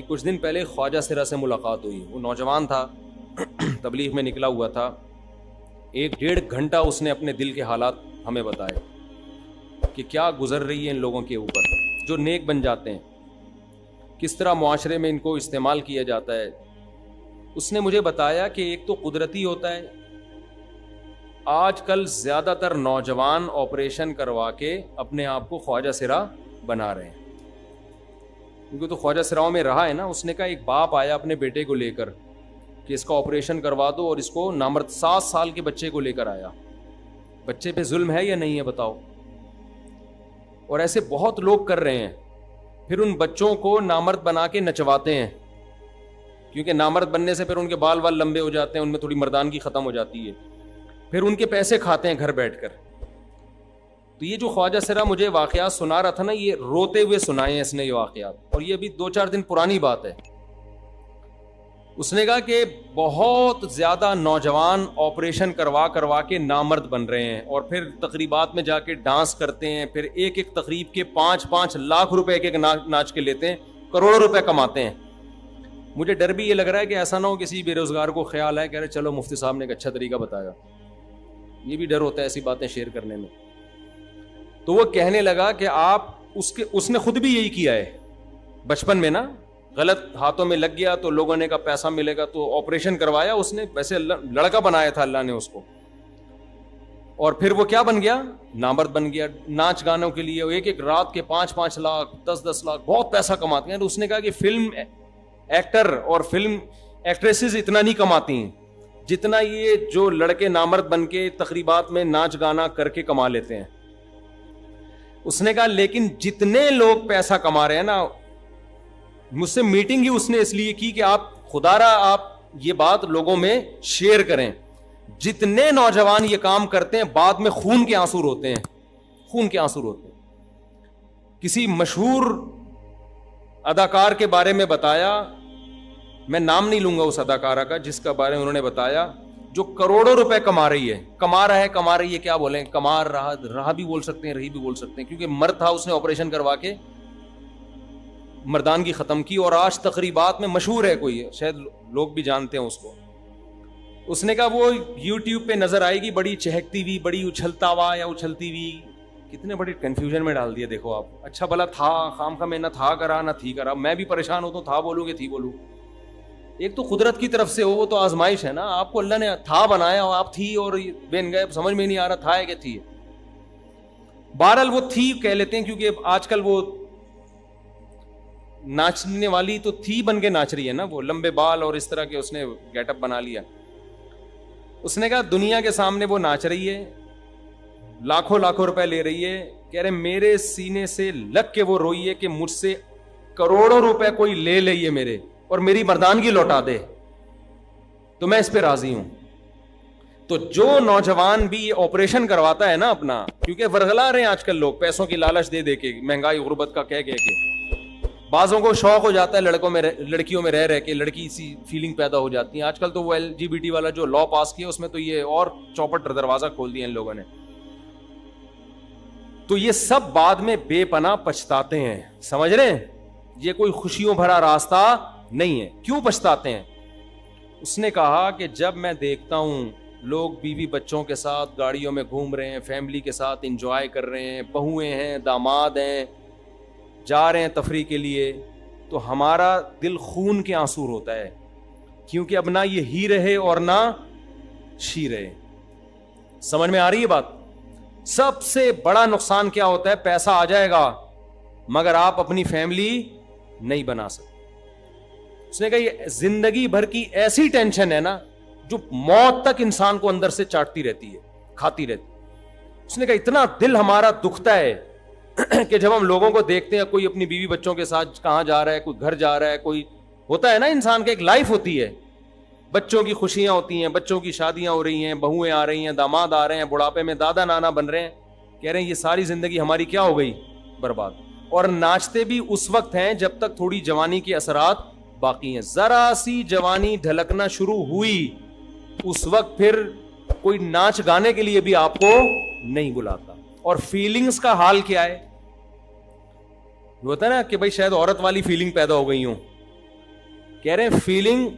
کچھ دن پہلے خواجہ سرا سے ملاقات ہوئی. وہ نوجوان تھا, تبلیغ میں نکلا ہوا تھا. 1-1.5 گھنٹہ اس نے اپنے دل کے حالات ہمیں بتائے کہ کیا گزر رہی ہے ان لوگوں کے اوپر جو نیک بن جاتے ہیں, کس طرح معاشرے میں ان کو استعمال کیا جاتا ہے. اس نے مجھے بتایا کہ ایک تو قدرتی ہوتا ہے, آج کل زیادہ تر نوجوان آپریشن کروا کے اپنے آپ کو خواجہ سرا بنا رہے ہیں, کیونکہ تو خواجہ سراؤں میں رہا ہے نا. اس نے کہا ایک باپ آیا اپنے بیٹے کو لے کر کہ اس کا آپریشن کروا دو, اور اس کو نامرد 7 سال کے بچے کو لے کر آیا. بچے پہ ظلم ہے یا نہیں ہے بتاؤ؟ اور ایسے بہت لوگ کر رہے ہیں. پھر ان بچوں کو نامرد بنا کے نچواتے ہیں, کیونکہ نامرد بننے سے پھر ان کے بال لمبے ہو جاتے ہیں, ان میں تھوڑی مردانگی ختم ہو جاتی ہے. پھر ان کے پیسے کھاتے ہیں گھر بیٹھ کر. تو یہ جو خواجہ سرا مجھے واقعات سنا رہا تھا نا, یہ روتے ہوئے سنائے ہیں اس نے یہ واقعات, اور یہ ابھی 2-4 دن پرانی بات ہے. اس نے کہا کہ بہت زیادہ نوجوان آپریشن کروا کے نامرد بن رہے ہیں, اور پھر تقریبات میں جا کے ڈانس کرتے ہیں. پھر ایک تقریب کے 5-5 لاکھ روپے ایک ناچ کے لیتے ہیں, کروڑوں روپے کماتے ہیں. مجھے ڈر بھی یہ لگ رہا ہے کہ ایسا نہ ہو کسی بے روزگار کو خیال ہے کہ ارے چلو مفتی صاحب نے ایک اچھا طریقہ بتایا. یہ بھی ڈر ہوتا ہے ایسی باتیں شیئر کرنے میں. تو وہ کہنے لگا کہ آپ اس نے خود بھی یہی کیا ہے بچپن میں نا, غلط ہاتھوں میں لگ گیا تو لوگوں نے کہا پیسہ ملے گا تو آپریشن کروایا اس نے. ویسے لڑکا بنایا تھا اللہ نے اس کو, اور پھر وہ کیا بن گیا, نامرد بن گیا. ناچ گانوں کے لیے ایک رات کے 5-5 لاکھ 10-10 لاکھ بہت پیسہ کماتے ہیں. تو اس نے کہا کہ فلم ایکٹر اور فلم ایکٹریسز اتنا نہیں کماتی ہیں جتنا یہ جو لڑکے نامرد بن کے تقریبات میں ناچ گانا کر کے کما لیتے ہیں. اس نے کہا لیکن جتنے لوگ پیسہ کما رہے ہیں نا, مجھ سے میٹنگ ہی اس نے اس لیے کی کہ آپ خدا را آپ یہ بات لوگوں میں شیئر کریں. جتنے نوجوان یہ کام کرتے ہیں بعد میں خون کے آنسو روتے ہیں, خون کے آنسو روتے ہیں. کسی مشہور اداکار کے بارے میں بتایا, میں نام نہیں لوں گا اس اداکارہ کا جس کا بارے میں انہوں نے بتایا, جو کروڑوں روپے کما رہی ہے کیا بولیں, کما رہا بھی بول سکتے ہیں, رہی بھی بول سکتے ہیں, کیونکہ مرد تھا, اس نے آپریشن کروا کے مردانگی ختم کی, اور آج تقریبات میں مشہور ہے, کوئی شاید لوگ بھی جانتے ہیں اس کو. اس نے کہا وہ یوٹیوب پہ نظر آئے گی بڑی چہکتی ہوئی, بڑی اچھلتا ہوا یا اچھلتی ہوئی. کتنے بڑی کنفیوژن میں ڈال دیا دیکھو آپ. اچھا بھلا تھا, خام خواہ میں نہ تھا کرا نہ تھی کرا. میں بھی پریشان ہوتا ہوں, تھا بولوں کہ تھی بولوں. ایک تو قدرت کی طرف سے ہو, وہ تو آزمائش ہے نا. آپ کو اللہ نے تھا بنایا اور آپ تھی اور بن گئے, سمجھ میں نہیں آ رہا تھا ہے کہ تھی. بہرحال وہ تھی کہہ لیتے ہیں, کیونکہ آج کل وہ ناچنے والی تو تھی بن کے ناچ رہی ہے نا, وہ لمبے بال اور اس طرح کے اس نے گیٹ اپ بنا لیا. اس نے کہا دنیا کے سامنے وہ ناچ رہی ہے, لاکھوں روپے لے رہی ہے. کہہ رہے میرے سینے سے لگ کے وہ روئی ہے کہ مجھ سے کروڑوں روپے کوئی لے یہ میرے, اور میری مردانگی لوٹا دے تو میں اس پہ راضی ہوں. تو جو نوجوان بھی یہ آپریشن کرواتا ہے نا اپنا, کیونکہ ورغلا رہے ہیں آج کل لوگ پیسوں کی لالچ دے کے, مہنگائی غربت کا کہہ کے, بعضوں کو شوق ہو جاتا ہے لڑکیوں میں رہ کے, لڑکی سی فیلنگ پیدا ہو جاتی ہے. آج کل تو وہ LGBT والا جو لا پاس کیا اس میں تو یہ اور چوپٹ دروازہ کھول دیا ان لوگوں نے. تو یہ سب بعد میں بے پناہ پچھتاتے ہیں, سمجھ رہے ہیں, یہ کوئی خوشیوں بھرا راستہ نہیں ہے. کیوں پچھتاتے ہیں؟ اس نے کہا کہ جب میں دیکھتا ہوں لوگ بیوی بچوں کے ساتھ گاڑیوں میں گھوم رہے ہیں, فیملی کے ساتھ انجوائے کر رہے ہیں, بہویں ہیں, داماد ہیں, جا رہے ہیں تفریح کے لیے, تو ہمارا دل خون کے آنسو ہوتا ہے, کیونکہ اب نہ یہ ہی رہے اور نہ شی رہے. سمجھ میں آ رہی ہے بات؟ سب سے بڑا نقصان کیا ہوتا ہے؟ پیسہ آ جائے گا مگر آپ اپنی فیملی نہیں بنا سکتے. اس نے کہا یہ زندگی بھر کی ایسی ٹینشن ہے نا جو موت تک انسان کو اندر سے چاٹتی رہتی ہے, کھاتی رہتی. اس نے کہا اتنا دل ہمارا دکھتا ہے کہ جب ہم لوگوں کو دیکھتے ہیں, کوئی اپنی بیوی بچوں کے ساتھ کہاں جا رہا ہے, کوئی گھر جا رہا ہے, کوئی ہوتا ہے نا انسان کا ایک لائف ہوتی ہے, بچوں کی خوشیاں ہوتی ہیں, بچوں کی شادیاں ہو رہی ہیں, بہویں آ رہی ہیں, داماد آ رہے ہیں, بڑھاپے میں دادا نانا بن رہے ہیں. کہہ رہے ہیں یہ ساری زندگی ہماری کیا ہو گئی؟ برباد. اور ناچتے بھی اس وقت ہیں جب تک تھوڑی جوانی کے اثرات باقی ہیں. ذرا سی جوانی ڈھلکنا شروع ہوئی اس وقت پھر کوئی ناچ گانے کے لیے بھی آپ کو نہیں بلاتا. اور فیلنگز کا حال کیا ہے؟ ہوتا ہے نا کہ بھائی شاید عورت والی فیلنگ پیدا ہو گئی ہوں, کہہ رہے ہیں فیلنگ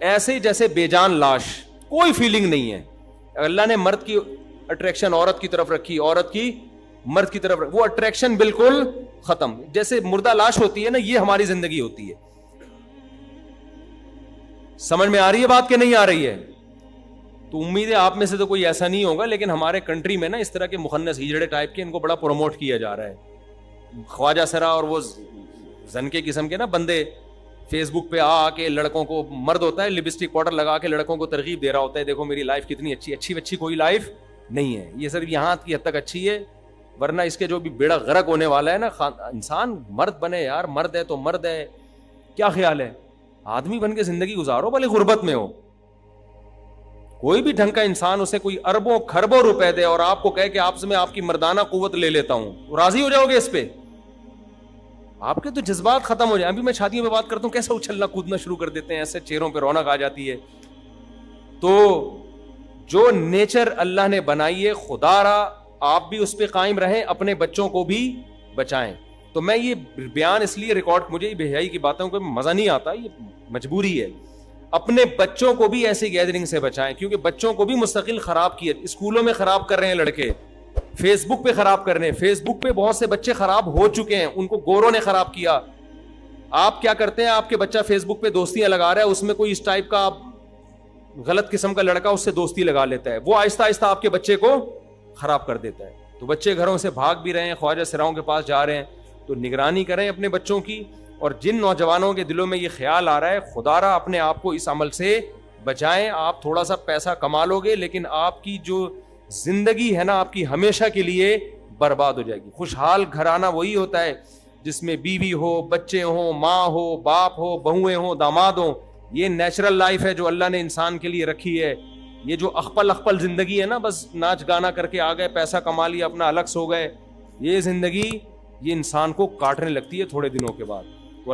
ایسے جیسے بے جان لاش, کوئی فیلنگ نہیں ہے. اللہ نے مرد کی اٹریکشن عورت کی طرف رکھی, عورت کی مرد کی طرف, وہ اٹریکشن بالکل ختم. جیسے مردہ لاش ہوتی ہے نا, یہ ہماری زندگی ہوتی ہے. سمجھ میں آ رہی ہے بات کہ نہیں آ رہی ہے؟ تو امید ہے آپ میں سے تو کوئی ایسا نہیں ہوگا, لیکن ہمارے کنٹری میں نا اس طرح کے مخنث ہجڑے ٹائپ کے ان کو بڑا پروموٹ کیا جا رہا ہے. خواجہ سرا اور وہ زن کے قسم کے نا بندے فیس بک پہ آ کے لڑکوں کو, مرد ہوتا ہے لپسٹک پاؤڈر لگا کے لڑکوں کو ترغیب دے رہا ہوتا ہے, دیکھو میری لائف کتنی اچھی, اچھی کوئی لائف نہیں ہے, یہ صرف یہاں کی حد تک اچھی ہے, ورنہ اس کے جو بھی بیڑا غرق ہونے والا ہے نا. انسان مرد بنے یار, مرد ہے تو مرد ہے. کیا خیال ہے؟ آدمی بن کے زندگی گزارو, بھلے غربت میں ہو. کوئی بھی ڈھنگ کا انسان اسے کوئی اربوں کھربوں روپے دے اور آپ کو کہے کہ آپ سے میں آپ کی مردانہ قوت لے لیتا ہوں, راضی ہو جاؤ گے اس پہ؟ آپ کے تو جذبات ختم ہو جائیں. ابھی میں شادیوں پہ بات کرتا ہوں, کیسا اچھلنا کودنا شروع کر دیتے ہیں, ایسے چہروں پہ رونق آ جاتی ہے. تو جو نیچر اللہ نے بنائی ہے, خدا را آپ بھی اس پہ قائم رہیں, اپنے بچوں کو بھی بچائیں. تو میں یہ بیان اس لیے ریکارڈ, مجھے بے حیائی کی باتوں کو مزہ نہیں آتا, یہ مجبوری ہے. اپنے بچوں کو بھی ایسی گیدرنگ سے بچائیں, کیونکہ بچوں کو بھی مستقل خراب کیا. اسکولوں میں خراب کر رہے ہیں لڑکے, فیس بک پہ خراب کر رہے ہیں. فیس بک پہ بہت سے بچے خراب ہو چکے ہیں, ان کو گوروں نے خراب کیا. آپ کیا کرتے ہیں, آپ کے بچہ فیس بک پہ دوستیاں لگا رہا ہے, اس میں کوئی اس ٹائپ کا غلط قسم کا لڑکا اس سے دوستی لگا لیتا ہے, وہ آہستہ آہستہ آپ کے بچے کو خراب کر دیتا ہے. تو بچے گھروں سے بھاگ بھی رہے ہیں, خواجہ سراؤں کے پاس جا رہے ہیں. تو نگرانی کریں اپنے بچوں کی. اور جن نوجوانوں کے دلوں میں یہ خیال آ رہا ہے, خدا را اپنے آپ کو اس عمل سے بچائیں. آپ تھوڑا سا پیسہ کما لو گے, لیکن آپ کی جو زندگی ہے نا, آپ کی ہمیشہ کے لیے برباد ہو جائے گی. خوشحال گھرانہ وہی ہوتا ہے جس میں بیوی ہو, بچے ہوں, ماں ہو, باپ ہو, بہویں ہوں, داماد ہوں. یہ نیچرل لائف ہے جو اللہ نے انسان کے لیے رکھی ہے. یہ جو اخپل زندگی ہے نا, بس ناچ گانا کر کے آ گئے, پیسہ کما لیا, اپنا الگ سو گئے, یہ زندگی یہ انسان کو کاٹنے لگتی ہے تھوڑے دنوں کے بعد.